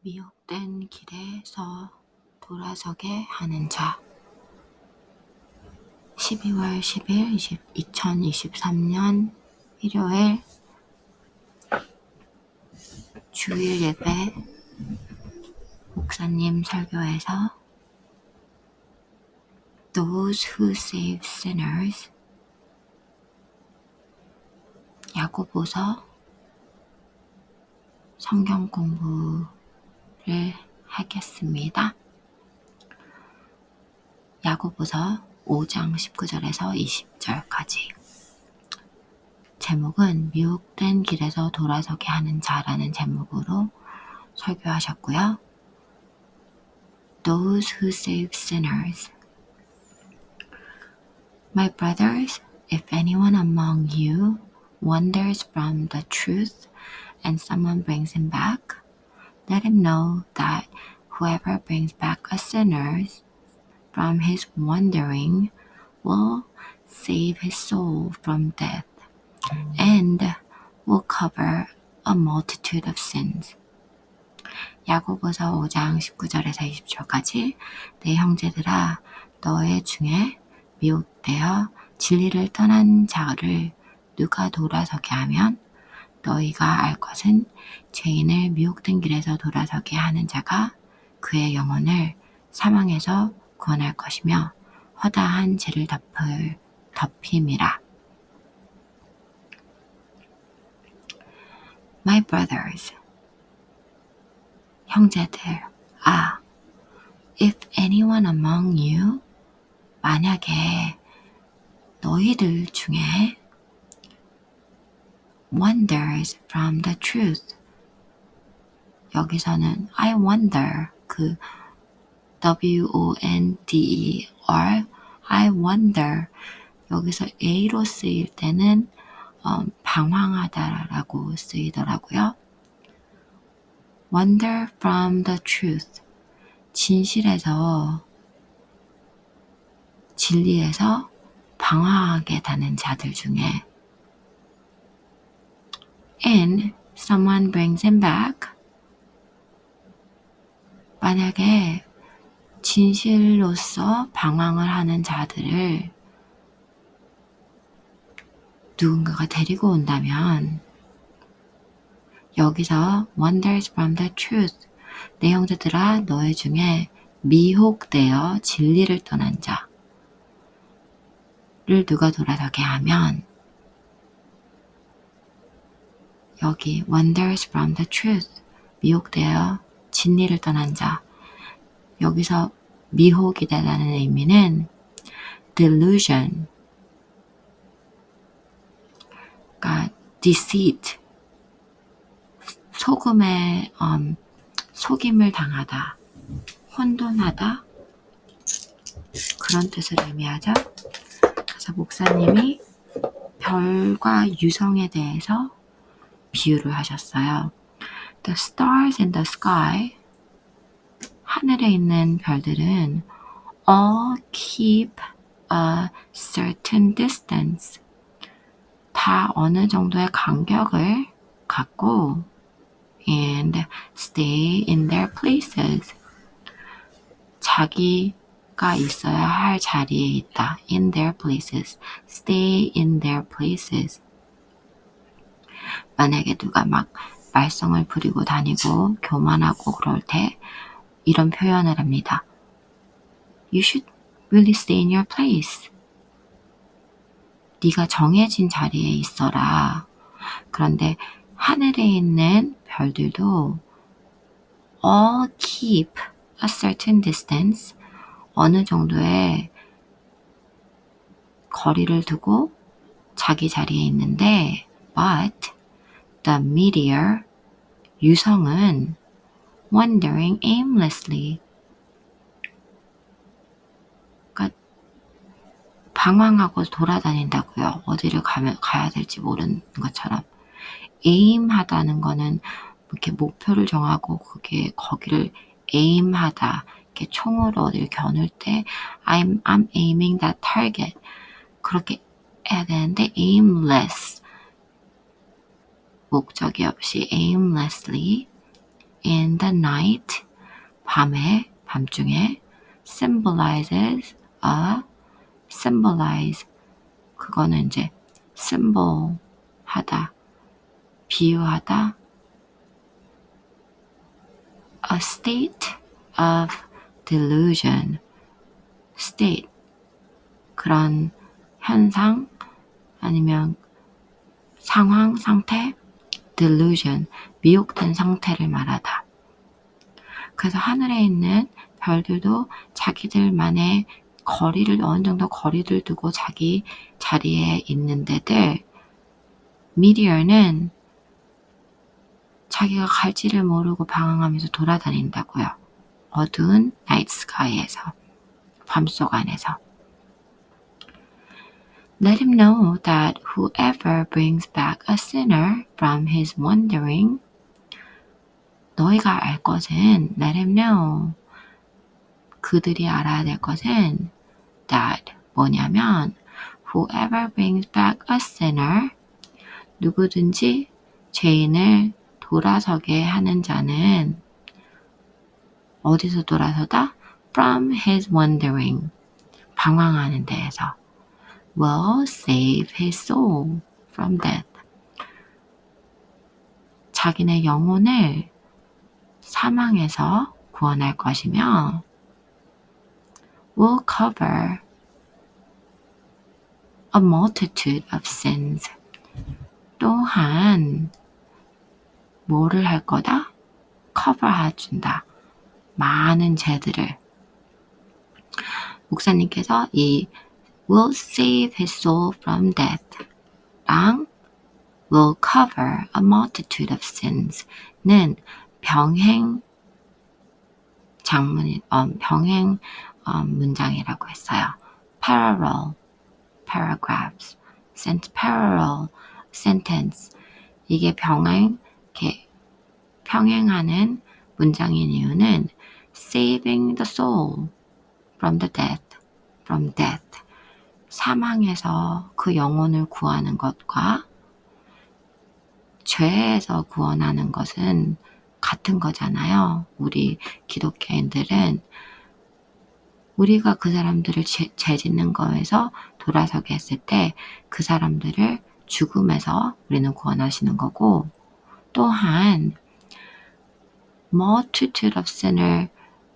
미혹된 길에서 돌아서게 하는 자. 12월 10일 2023년 일요일 주일 예배 목사님 설교에서 Those who save sinners 야고보서 성경 공부를 하겠습니다. 야고보서 5장 19절에서 20절까지. 제목은 미혹된 길에서 돌아서게 하는 자라는 제목으로 설교하셨고요. Those who save sinners. My brothers, if anyone among you wanders from the truth and someone brings him back, let him know that whoever brings back a sinner from his wandering will save his soul from death and will cover a multitude of sins. 야고보서 5장 19절에서 20절까지 내 형제들아 너의 중에 미혹되어 진리를 떠난 자를 누가 돌아서게 하면 너희가 알 것은 죄인을 미혹된 길에서 돌아서게 하는 자가 그의 영혼을 사망에서 구원할 것이며 허다한 죄를 덮임이라. My brothers, 형제들, if anyone among you, 만약에 너희들 중에 wanders from the truth, 여기서는 I wonder, W-O-N-D-E-R, I wonder, 여기서 A로 쓰일 때는 방황하다라고 쓰이더라고요. Wander from the truth, 진리에서 방황하게 되는 자들 중에 and someone brings him back, 만약에 진실로서 방황을 하는 자들을 누군가가 데리고 온다면 여기서 wanders from the truth, 내 형제들아 너희 중에 미혹되어 진리를 떠난 자를 누가 돌아서게 하면 여기 wanders from the truth, 미혹되어 진리를 떠난 자, 여기서 미혹이 되다는 의미는 delusion, 그러니까 deceit, 속임을 당하다, 혼돈하다, 그런 뜻을 의미하죠. 그래서 목사님이 별과 유성에 대해서 비유를 하셨어요. The stars in the sky, 하늘에 있는 별들은 all keep a certain distance, 다 어느 정도의 간격을 갖고 and stay in their places, 자기가 있어야 할 자리에 있다. in their places, stay in their places. 만약에 누가 막 말썽을 부리고 다니고 교만하고 그럴 때 이런 표현을 합니다. You should really stay in your place. 네가 정해진 자리에 있어라. 그런데 하늘에 있는 별들도 all keep a certain distance, 어느 정도의 거리를 두고 자기 자리에 있는데 but the meteor, 유성은 wandering aimlessly, 그러니까 방황하고 돌아다닌다고요. 어디를 가야 될지 모르는 것처럼. aim하다는 거는 이렇게 목표를 정하고 거기를 aim하다, 이렇게 총으로 어디를 겨눌 때 I'm aiming that target, 그렇게 해야 되는데 aimless, 목적이 없이 aimlessly, in the night, 밤중에 symbolize, 그거는 이제 symbol 하다, 비유하다, a state of delusion, state, 그런 현상 아니면 상황, 상태, delusion, 미혹된 상태를 말하다. 그래서 하늘에 있는 별들도 자기들만의 어느 정도 거리를 두고 자기 자리에 있는 데들, meteor는 자기가 갈지를 모르고 방황하면서 돌아다닌다고요. 어두운 나이트 스카이에서, 밤속 안에서. Let him know that whoever brings back a sinner from his wandering, 너희가 알 것은, let him know, 그들이 알아야 될 것은, that, 뭐냐면, whoever brings back a sinner, 누구든지 죄인을 돌아서게 하는 자는, 어디서 돌아서다? From his wandering, 방황하는 데에서. will save his soul from death. 자기네 영혼을 사망에서 구원할 것이며 will cover a multitude of sins. 또한 뭐를 할 거다? cover 해준다. 많은 죄들을. 목사님께서 이 will save his soul from death 랑 will cover a multitude of sins 는 병행 문장이라고 했어요. parallel paragraphs, parallel sentence. 이게 병행하는 문장인 이유는 saving the soul from death. 사망에서 그 영혼을 구하는 것과 죄에서 구원하는 것은 같은 거잖아요. 우리 기독교인들은 우리가 그 사람들을 죄 짓는 거에서 돌아서게 했을 때 그 사람들을 죽음에서 우리는 구원하시는 거고, 또한 multitude of sinner,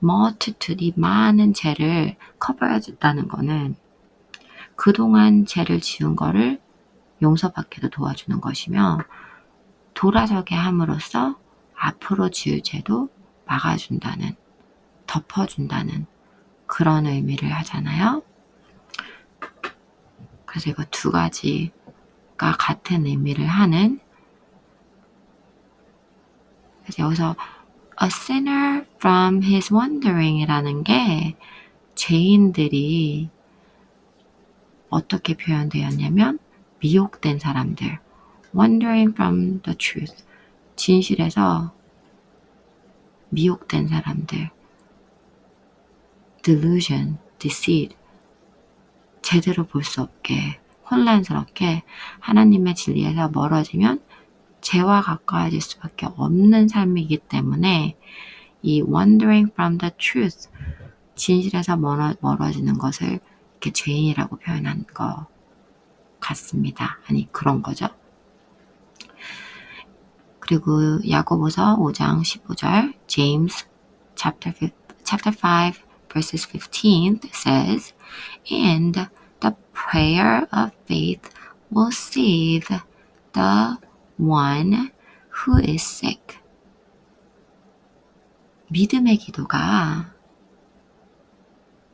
multitude이 많은 죄를 커버해 준다는 거는 그동안 죄를 지은 거를 용서받게도 도와주는 것이며, 돌아서게 함으로써 앞으로 지을 죄도 막아준다는, 덮어준다는 그런 의미를 하잖아요. 그래서 이거 두 가지가 같은 의미를 하는, 그래서 여기서 a sinner from his wandering 이라는 게 죄인들이 어떻게 표현되었냐면 미혹된 사람들, wandering from the truth, 진실에서 미혹된 사람들, delusion, deceit, 제대로 볼 수 없게, 혼란스럽게 하나님의 진리에서 멀어지면 죄와 가까워질 수밖에 없는 삶이기 때문에 이 wandering from the truth, 진실에서 멀어지는 것을 이렇게 죄인이라고 표현한 것 같습니다. 아니, 그런 거죠. 그리고 야고보서 5장 15절, James chapter 5 verses 15 says, and the prayer of faith will save the one who is sick. 믿음의 기도가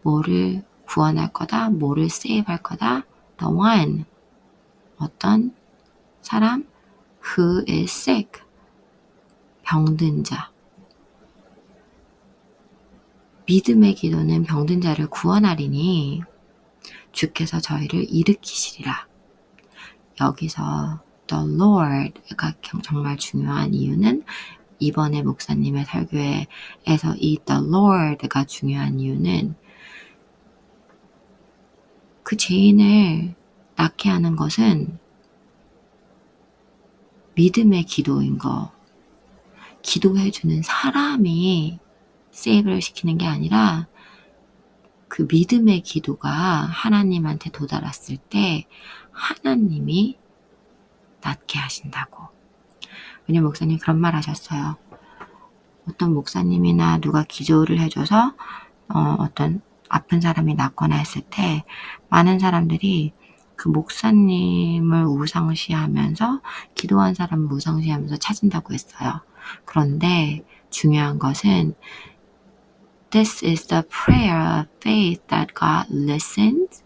뭐를 구원할 거다, 뭐를 세이브할 거다, the one, 어떤 사람, who is sick, 병든 자. 믿음의 기도는 병든 자를 구원하리니 주께서 저희를 일으키시리라. 여기서 the Lord가 정말 중요한 이유는, 이번에 목사님의 설교에서 이 the Lord가 중요한 이유는 그 죄인을 낫게 하는 것은 믿음의 기도인 거. 기도해주는 사람이 세이브를 시키는 게 아니라 그 믿음의 기도가 하나님한테 도달했을 때 하나님이 낫게 하신다고. 왜냐면 목사님 그런 말 하셨어요. 어떤 목사님이나 누가 기도를 해줘서 어떤 아픈 사람이 낫거나 했을 때 많은 사람들이 그 목사님을 우상시하면서 기도한 사람을 우상시하면서 찾은다고 했어요. 그런데 중요한 것은 This is the prayer of faith that God listens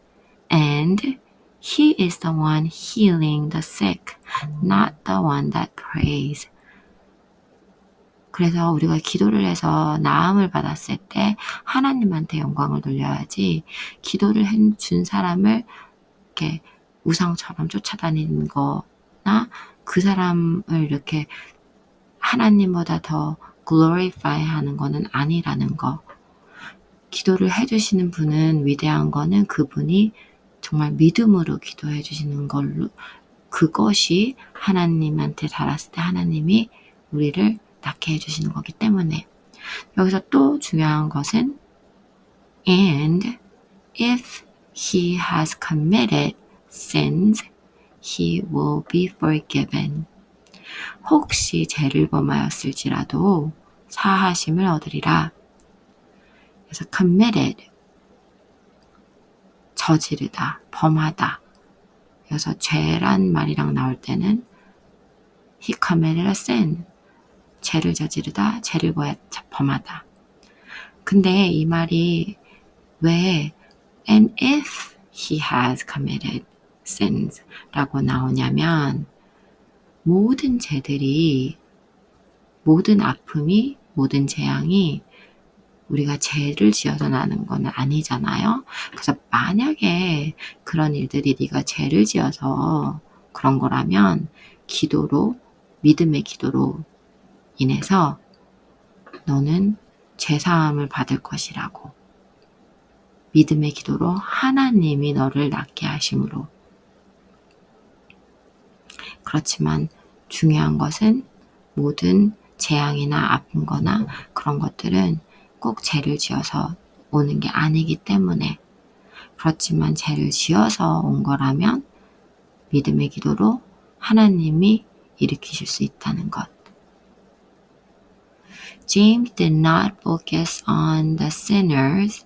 and He is the one healing the sick, not the one that prays. 그래서 우리가 기도를 해서 나음을 받았을 때 하나님한테 영광을 돌려야지 기도를 해준 사람을 이렇게 우상처럼 쫓아다니는 거나 그 사람을 이렇게 하나님보다 더 glorify 하는 거는 아니라는 거. 기도를 해주시는 분은 위대한 거는 그분이 정말 믿음으로 기도해 주시는 걸로 그것이 하나님한테 닿았을 때 하나님이 우리를 낫게 해주시는 거기 때문에 여기서 또 중요한 것은 And if he has committed sins, he will be forgiven. 혹시 죄를 범하였을지라도 사하심을 얻으리라. 그래서 committed, 저지르다, 범하다. 그래서 죄란 말이랑 나올 때는 he committed a sin, 죄를 저지르다, 죄를 범하다. 근데 이 말이 왜 and if he has committed sins 라고 나오냐면 모든 죄들이, 모든 아픔이, 모든 재앙이 우리가 죄를 지어서 나는 건 아니잖아요. 그래서 만약에 그런 일들이 네가 죄를 지어서 그런 거라면 기도로, 믿음의 기도로 인해서 너는 죄사함을 받을 것이라고. 믿음의 기도로 하나님이 너를 낫게 하심으로. 그렇지만 중요한 것은 모든 재앙이나 아픈 거나 그런 것들은 꼭 죄를 지어서 오는 게 아니기 때문에 그렇지만 죄를 지어서 온 거라면 믿음의 기도로 하나님이 일으키실 수 있다는 것. James did not focus on the sinners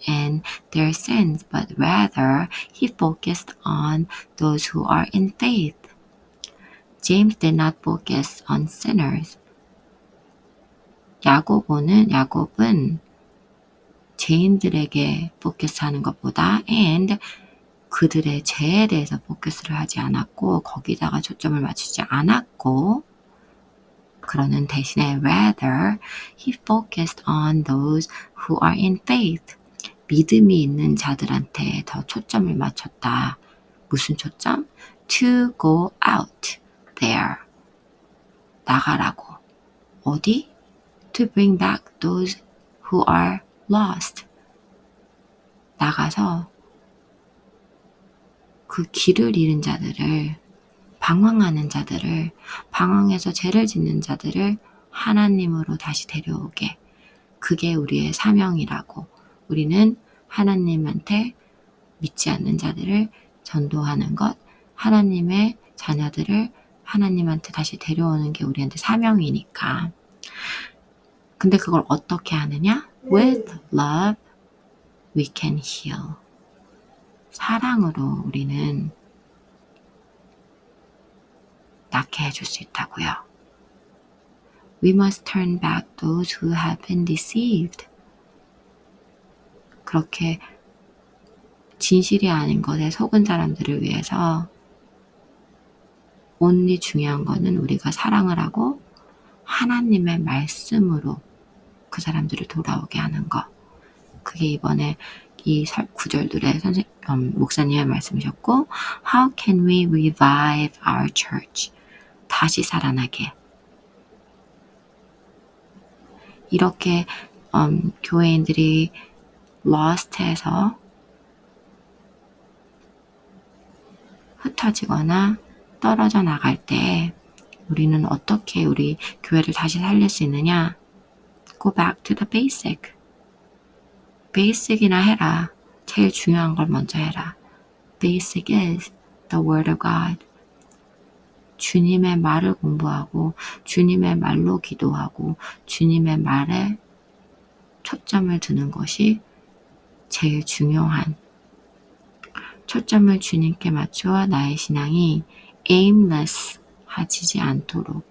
and their sins, but rather he focused on those who are in faith. James did not focus on sinners. 야곱은 죄인들에게 포커스하는 것보다 and 그들의 죄에 대해서 포커스를 하지 않았고 거기다가 초점을 맞추지 않았고 그러는 대신에 rather he focused on those who are in faith. 믿음이 있는 자들한테 더 초점을 맞췄다. 무슨 초점? To go out there. 나가라고. 어디? To bring back those who are lost. 나가서 그 길을 잃은 자들을, 방황하는 자들을, 방황해서 죄를 짓는 자들을 하나님으로 다시 데려오게. 그게 우리의 사명이라고. 우리는 하나님한테 믿지 않는 자들을 전도하는 것, 하나님의 자녀들을 하나님한테 다시 데려오는 게 우리한테 사명이니까. 근데 그걸 어떻게 하느냐? With love, we can heal. 사랑으로 우리는 낫게 해줄 수 있다고요. We must turn back those who have been deceived. 그렇게 진실이 아닌 것에 속은 사람들을 위해서 only 중요한 거는 우리가 사랑을 하고 하나님의 말씀으로 그 사람들을 돌아오게 하는 것. 그게 이번에 이 구절들의 목사님의 말씀이셨고 How can we revive our church? 다시 살아나게. 이렇게 교회인들이 lost해서 흩어지거나 떨어져 나갈 때 우리는 어떻게 우리 교회를 다시 살릴 수 있느냐? Go back to the basic. basic이나 해라. 제일 중요한 걸 먼저 해라. Basic is the word of God. 주님의 말을 공부하고 주님의 말로 기도하고 주님의 말에 초점을 두는 것이 제일 중요한, 초점을 주님께 맞추어 나의 신앙이 aimless 하지지 않도록,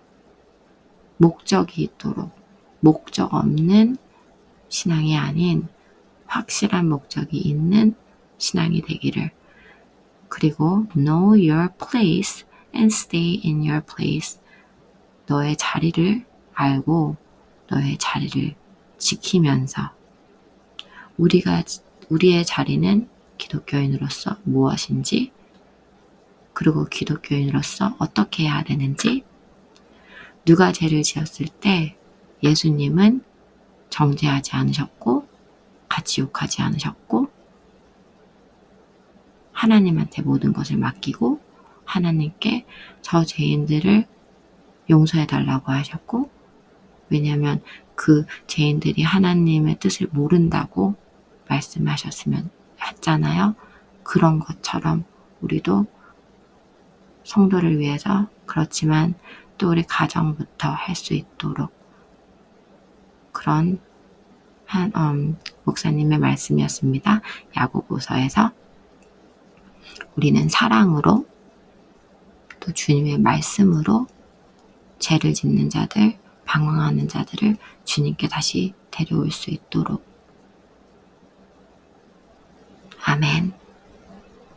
목적이 있도록, 목적 없는 신앙이 아닌 확실한 목적이 있는 신앙이 되기를. 그리고 know your place and stay in your place. 너의 자리를 알고 너의 자리를 지키면서, 우리의 자리는 기독교인으로서 무엇인지, 그리고 기독교인으로서 어떻게 해야 되는지. 누가 죄를 지었을 때 예수님은 정죄하지 않으셨고 같이 욕하지 않으셨고 하나님한테 모든 것을 맡기고 하나님께 저 죄인들을 용서해 달라고 하셨고, 왜냐하면 그 죄인들이 하나님의 뜻을 모른다고 했잖아요. 그런 것처럼 우리도 성도를 위해서, 그렇지만 또 우리 가정부터 할 수 있도록 그런 목사님의 말씀이었습니다. 야고보서에서 우리는 사랑으로 또 주님의 말씀으로 죄를 짓는 자들, 방황하는 자들을 주님께 다시 데려올 수 있도록. 아멘.